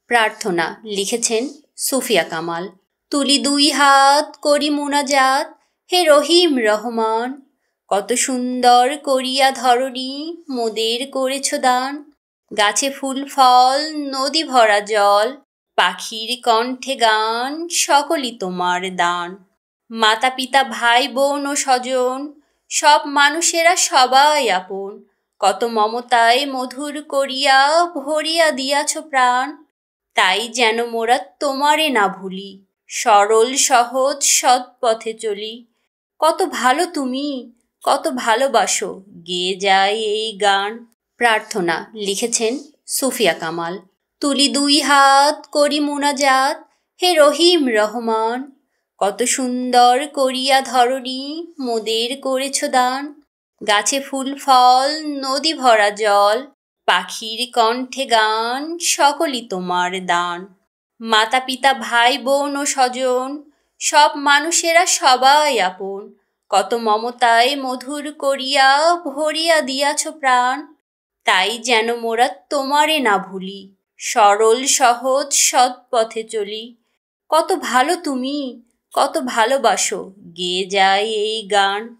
প্রার্থনা লিখেছেন সুফিয়া কামাল। তুলি দুই হাত করি মুনাজাত, হে রহিম রহমান। কত সুন্দর করিয়া ধরণী মোদের করেছ দান। গাছে ফুল ফল নদী ভরা জল, পাখির কণ্ঠে গান, সকলই তোমার দান। মাতা পিতা ভাই বোন ও স্বজন, সব মানুষেরা সবাই আপন। কত মমতায় মধুর করিয়া ভরিয়া দিয়াছ প্রাণ। তাই যেন মোরা তোমারে না ভুলি, সরল সহজ সৎ পথে চলি। কত ভালো তুমি, কত ভালোবাসো, গেয়ে যায় এই গান। প্রার্থনা লিখেছেন সুফিয়া কামাল। তুলি দুই হাত করি মুনাজাত, হে রহিম রহমান। কত সুন্দর করিয়া ধরণী মোদের করেছ দান। গাছে ফুল ফল নদী ভরা জল, পাখির কণ্ঠে গান, সকলই তোমার দান। মাতা পিতা ভাই বোন ও স্বজন, সব মানুষেরা সবাই আপন। কত মমতায় মধুর করিয়া ভরিয়া দিয়াছ প্রাণ। তাই যেন মোরা তোমারে না ভুলি, সরল সহজ সৎ পথে চলি। কত ভালো তুমি, কত ভালোবাসো, গেয়ে যায় এই গান।